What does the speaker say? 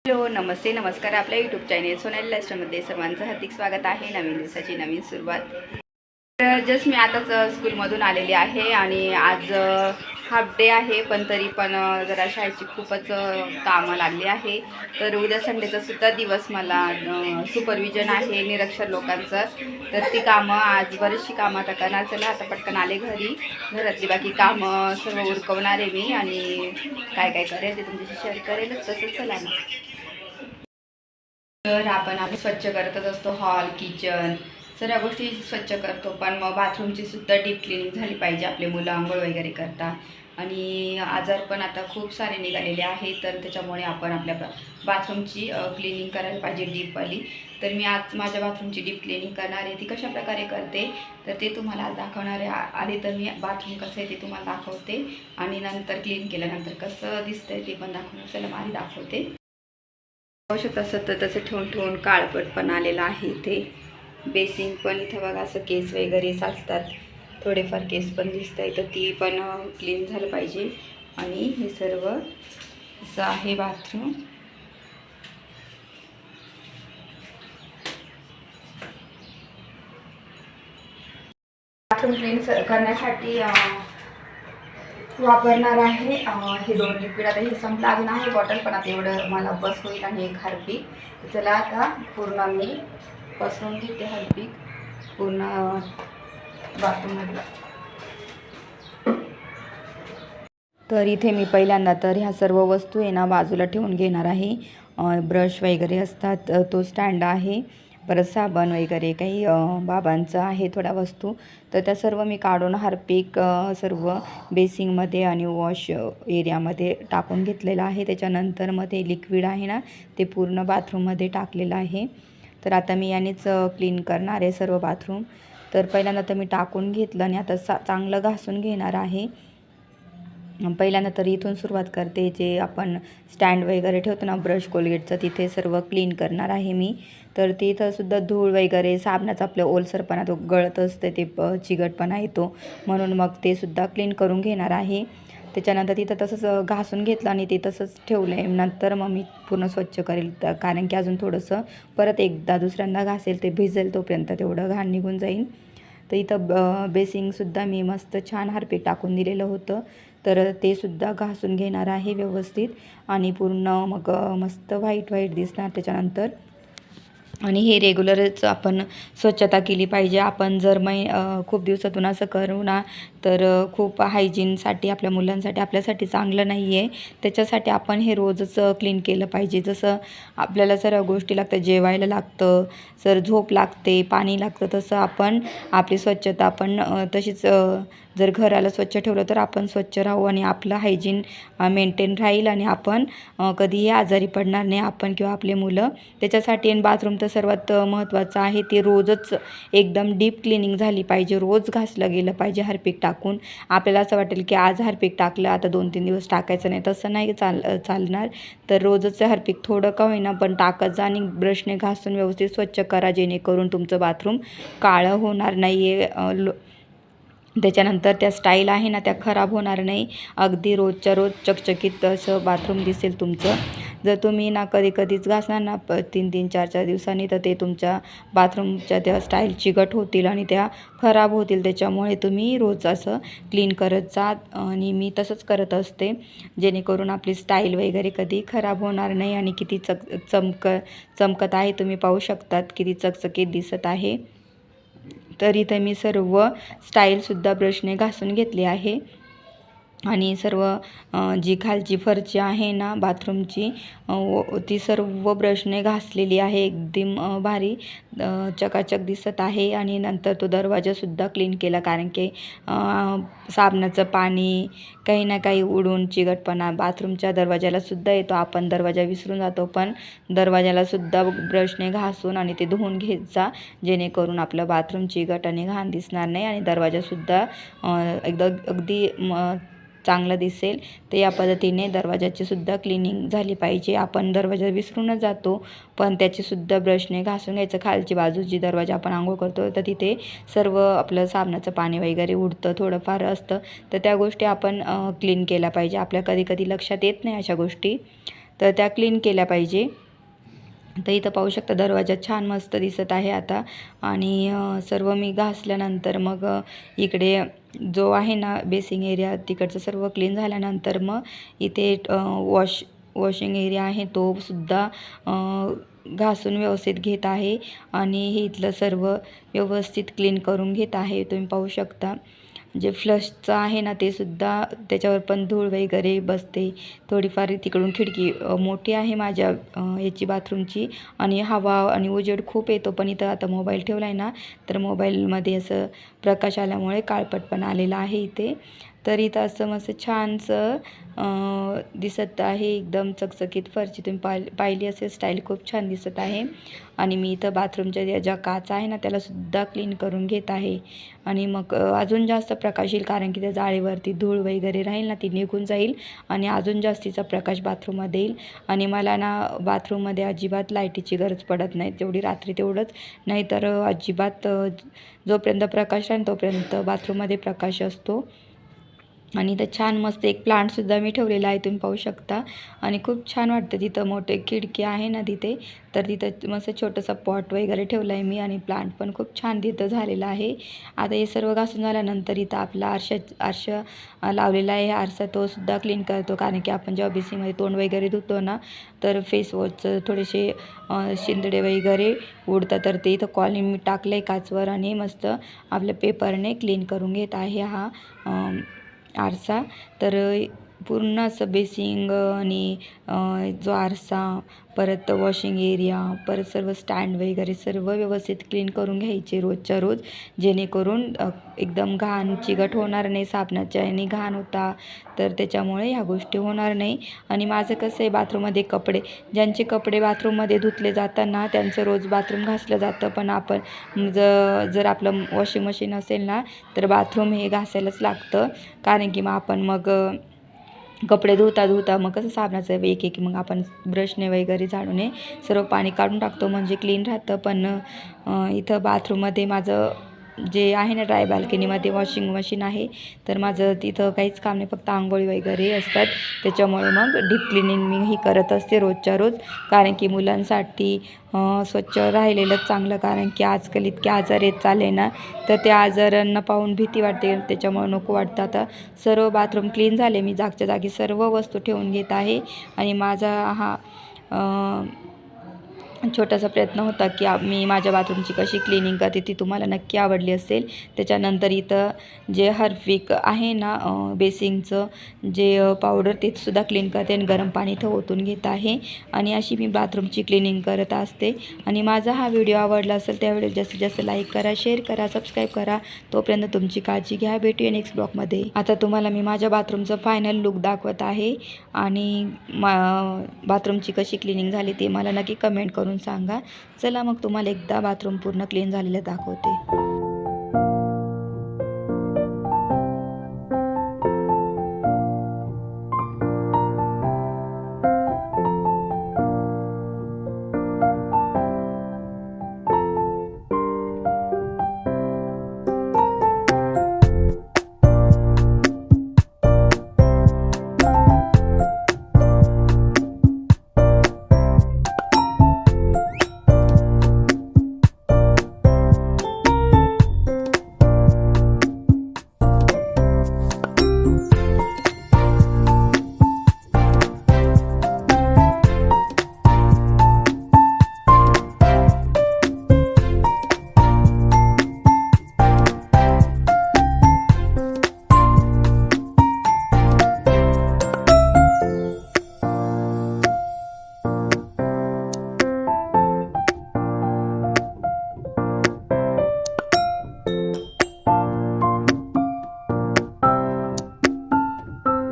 Hello, नमस्ते, नमस्कार. आपल्या YouTube channel Sonali लाईफस्टाईलमध्ये सर्वांचं हार्दिक स्वागत आहे. नवीन दिवसाची नवीन सुरुवात. तर जस्ट मी आताच स्कूलमधून आलेली आहे आणि आज हाफ डे आहे, पण तरी पण जरा शाळेची खूपच कामं लागली आहे. तर उद्या संडेचा सुद्धा दिवस मला सुपरविजन आहे निरक्षर लोकांचं. तर ती कामं आज बरीचशी कामं आता करणार. चला आता पटकन आले घरी. घरातली बाकी कामं सर्व उरकवणार आहे मी आणि काय काय करेल ते तुमच्याशी शेअर करेलच. तसंच चला ना. तर आपण आधी स्वच्छ करतच असतो, हॉल, किचन सर्व गोष्टी स्वच्छ करतो, पण मग बाथरूमची सुद्धा डीप क्लिनिंग झाली पाहिजे. आपले मुलं आंघोळ वगैरे करतात आणि आजार पण आता खूप सारे निघालेले आहेत, तर त्याच्यामुळे आपण आपल्या बाथरूमची क्लिनिंग करायला पाहिजे डीपवाली. तर मी आज माझ्या बाथरूमची डीप क्लिनिंग करणार आहे. ती कशाप्रकारे करते तर ते तुम्हाला आज दाखवणार आहे. आधी तर मी बाथरूम कसं आहे ते तुम्हाला दाखवते आणि नंतर क्लीन केल्यानंतर कसं दिसतंय ते पण दाखवणार. चला मग आधी दाखवते. पाहू शकता सतत तसं ठेवून ठेवून काळपट पण आलेलं आहे. इथे बेसिंग पण इथं बघा असं केस वगैरे साचतात, थोडेफार केस पण दिसत आहे, तर ती पण क्लीन झालं पाहिजे. आणि हे सर्व असं आहे बाथरूम. बाथरूम क्लीन करण्यासाठी वापरणार आहे हे 2 लिक्विड. आता हे संपलं, अजून आहे बॉटल, पण आता एवढं मला बस होईल. आणि एक हार्पिक. चला आता पूर्ण मी पसरून घेते हार्पिक पूर्ण बाथरूममधलं. तर इथे मी पहिल्यांदा तर ह्या सर्व वस्तू आहे ना बाजूला ठेवून घेणार आहे. ब्रश वगैरे असतात, तो स्टँड आहे, परत साबण वगैरे काही बाबांचं आहे थोड्या वस्तू, तर त्या सर्व मी काढून हार्पिक सर्व बेसिंगमध्ये आणि वॉश एरियामध्ये टाकून घेतलेलं आहे. त्याच्यानंतर मग ते लिक्विड आहे ना ते पूर्ण बाथरूममध्ये टाकलेलं आहे. तर आता मी यानेच क्लीन करणार आहे सर्व बाथरूम. तर पहिल्यांदा तर मी टाकून घेतलं आणि आता चांगलं घासून घेणार आहे. पहिल्यांदा तर इथून सुरुवात करते, जे आपण स्टँड वगैरे ठेवतो ना ब्रश कोलगेटचं, तिथे सर्व क्लीन करणार आहे मी. तर तिथंसुद्धा धूळ वगैरे साबणाचा आपल्या ओलसरपणा तो गळत असते, ते चिकटपणा येतो, म्हणून मग ते सुद्धा क्लीन करून घेणार आहे. त्याच्यानंतर तिथं तसंच घासून घेतलं आणि ते तसंच ठेवलं आहे. नंतर मग मी पूर्ण स्वच्छ करेल, कारण की अजून थोडंसं परत एकदा दुसऱ्यांदा घासेल, ते भिजेल तोपर्यंत तेवढं घाण निघून जाईल. तर इथं बेसिंगसुद्धा मी मस्त छान हार्पिक टाकून दिलेलं होतं, तर ते सुद्धा घासून घेणार आहे व्यवस्थित आणि पूर्ण मग मस्त व्हाईट व्हाईट दिसणार त्याच्यानंतर. आणि हे रेग्युलरच आपण स्वच्छता केली पाहिजे. आपण जर खूप दिवसातून असं करू ना तर खूप हायजीनसाठी आपल्या मुलांसाठी आपल्यासाठी चांगलं नाही आहे. त्याच्यासाठी आपण हे रोजच क्लीन केलं पाहिजे. जसं आपल्याला सर्व गोष्टी लागतात, जेवायला लागतं, जर झोप लागते, पाणी लागतं, तसं आपण आपली स्वच्छता आपण तशीच जर घराला स्वच्छ ठेवलं तर आपण स्वच्छ राहू आणि आपलं हायजीन मेंटेन राहील आणि आपण कधीही आजारी पडणार नाही, आपण किंवा आपले मुलं. त्याच्यासाठी बाथरूम तर सर्वात महत्त्वाचं आहे. ते रोजच एकदम डीप क्लिनिंग झाली पाहिजे, रोज घासलं गेलं पाहिजे हार्पिक टाकून. आपल्याला असं वाटेल की आज हार्पिक टाकलं आता 2-3 दिवस टाकायचं नाही, तसं नाही चालणार. तर रोजच हार्पिक थोडं का होईना पण टाकत जा आणि ब्रशने घासून व्यवस्थित स्वच्छ करा, जेणेकरून तुमचं बाथरूम काळं होणार नाही आहे. त्याच्यानंतर त्या स्टाईल आहे ना त्या खराब होणार नाही. अगदी रोजच्या रोज चकचकीत असं बाथरूम दिसेल तुमचं. जर तुम्ही ना कधी कधीच घासणार ना 3-3, 4-4 दिवसांनी, तर ते तुमच्या बाथरूमच्या त्या स्टाईल चिकट होतील आणि त्या खराब होतील. त्याच्यामुळे तुम्ही रोज असं क्लीन करत जा आणि मी तसंच करत असते, जेणेकरून आपली स्टाईल वगैरे कधी खराब होणार नाही. आणि किती चमकत आहे तुम्ही पाहू शकतात, किती चकचकीत दिसत आहे. तर इथं मी सर्व स्टाईलसुद्धा ब्रशने घासून घेतली आहे आणि सर्व जी खालची फरची आहे ना बाथरूमची ती सर्व ब्रशने घासलेली आहे. एकदम भारी चकाचक दिसत आहे. आणि नंतर तो दरवाजासुद्धा क्लीन केला, कारण की साबणाचं पाणी काही ना काही उडून चिकटपणा बाथरूमच्या दरवाजालासुद्धा येतो. आपण दरवाजा विसरून जातो, पण दरवाजालासुद्धा ब्रशने घासून आणि ते धुवून घेत जा, जेणेकरून आपलं बाथरूम चिकट आणि घाण दिसणार नाही आणि दरवाजासुद्धा अगदी चांगलं दिसेल. तर या पद्धतीने दरवाजाची सुद्धा क्लिनिंग झाली पाहिजे. आपण दरवाजा विसरूनच जातो, पण त्याचीसुद्धा ब्रशने घासून घ्यायचं. खालची बाजू जी दरवाजा आपण आंघोळ करतो तर तिथे सर्व आपलं साबणाचं पाणी वगैरे उडतं, थोडंफार असतं, तर त्या गोष्टी आपण क्लीन केल्या पाहिजे. आपल्या कधी कधी लक्षात येत नाही अशा गोष्टी. तर त्या क्लीन केल्या पाहिजे. तर इथं पाहू शकता दरवाजा छान मस्त दिसत आहे आता. आणि सर्व मी घासल्यानंतर मग इकडे जो आहे ना बेसिंग एरिया तिकडचं सर्व क्लीन झाल्यानंतर मग इथे वॉशिंग एरिया आहे तो सुद्धा घासून व्यवस्थित घेत आहे. आणि हे इथलं सर्व व्यवस्थित क्लीन करून घेत आहे. तुम्ही पाहू शकता जे फ्लशचं आहे ना ते सुद्धा त्याच्यावर पण धूळ वगैरे बसते थोडीफार. तिकडून खिडकी मोठी आहे माझ्या याची बाथरूमची आणि हवा आणि उजेड खूप येतो. पण इथं आता मोबाईल ठेवला आहे ना तर मोबाईलमध्ये असं प्रकाश आल्यामुळे काळपट पण आलेला आहे इथे. तर इथं असं मस्त छानसं दिसत आहे एकदम चकचकीत फरची. तुम्ही पाहिली असेल स्टाईल खूप छान दिसत आहे. आणि मी इथं बाथरूमच्या ज्या काच आहे ना त्यालासुद्धा क्लीन करून घेत आहे. आणि मग अजून जास्त प्रकाश येईल कारण की त्या जाळीवरती धूळ वगैरे राहील ना ती निघून जाईल आणि अजून जास्तीचा प्रकाश बाथरूममध्ये येईल. आणि मला ना बाथरूममध्ये अजिबात लाईटीची गरज पडत नाही, तेवढी रात्री तेवढंच, नाहीतर अजिबात जोपर्यंत प्रकाश राहील तोपर्यंत बाथरूममध्ये प्रकाश असतो. आणि इथं छान मस्त एक प्लांटसुद्धा मी ठेवलेला आहे तुम्ही पाहू शकता. आणि खूप छान वाटतं तिथं मोठे खिडकी आहे ना तिथे, तर तिथं मस्त छोटंसं पॉट वगैरे ठेवलं आहे मी आणि प्लांट पण खूप छान तिथं झालेला आहे. आता हे सर्व घासून झाल्यानंतर इथं आपला आरसा लावलेला आहे. आरसा तो सुद्धा क्लीन करतो कारण की आपण जेव्हा बेसिनमध्ये तोंड वगैरे धुतो ना तर फेसवॉशचं थोडेसे शिंदडे वगैरे उडतात, तर ते इथं कॉलिंग मी टाकलं आहे काचवर आणि मस्त आपल्या पेपरने क्लीन करून घेत आहे हा आरसा. तर पूर्ण असं बेसिंग आणि जो आरसा परत वॉशिंग एरिया परत सर्व स्टँड वगैरे सर्व व्यवस्थित क्लीन करून घ्यायचे रोजच्या रोज, जेणेकरून एकदम घाण चिकट होणार नाही. साबणाच्या ह्याने घाण होता तर त्याच्यामुळे ह्या गोष्टी होणार नाही. आणि माझं कसं आहे बाथरूममध्ये कपडे, ज्यांचे कपडे बाथरूममध्ये धुतले जाताना त्यांचं रोज बाथरूम घासलं जातं, पण आपण जर आपलं वॉशिंग मशीन असेल ना तर बाथरूम हे घासायलाच लागतं. कारण की मग आपण मग कपडे धुता मग कसं साबणाचं एक मग आपण ब्रशने वगैरे झाडूने सर्व पाणी काढून टाकतो म्हणजे क्लीन राहतं. पण इथं बाथरूममध्ये माझं जे आहे ना ड्राय बाल्कनीमध्ये वॉशिंग मशीन आहे, तर माझं तिथं काहीच काम नाही, फक्त आंघोळी वगैरे असतात. त्याच्यामुळे मग डीप क्लिनिंग मी ही करत असते रोजच्या रोज, कारण की मुलांसाठी स्वच्छ राहिलेलंच चांगलं. कारण की आजकाल इतके आजार येत चालले ना तर त्या आजारांना पाहून भीती वाटते, त्याच्यामुळे नको वाटतं. आता सर्व बाथरूम क्लीन झाले, मी जागच्या जागी सर्व वस्तू ठेवून घेत आहे. आणि माझा हा छोटासा प्रयत्न होता की मी माझ्या बाथरूमची कशी क्लिनिंग करते ती तुम्हाला नक्की आवडली असेल. त्याच्यानंतर इथं जे हर्पिक आहे ना बेसिंगचं जे पावडर ते सुद्धा क्लीन करते आणि गरम पाणी इथं ओतून घेत आहे. आणि अशी मी बाथरूमची क्लिनिंग करत असते. आणि माझा हा व्हिडिओ आवडला असेल त्यावेळेस जास्तीत जास्त लाईक करा, शेअर करा, सबस्क्राईब करा. तोपर्यंत तुमची काळजी घ्या. भेटूया नेक्स्ट ब्लॉगमध्ये. आता तुम्हाला मी माझ्या बाथरूमचं फायनल लुक दाखवत आहे आणि बाथरूमची कशी क्लिनिंग झाली ते मला नक्की कमेंट करून सांगा. चला मग तुम्हाला एकदा बाथरूम पूर्ण क्लीन झालेलं दाखवते.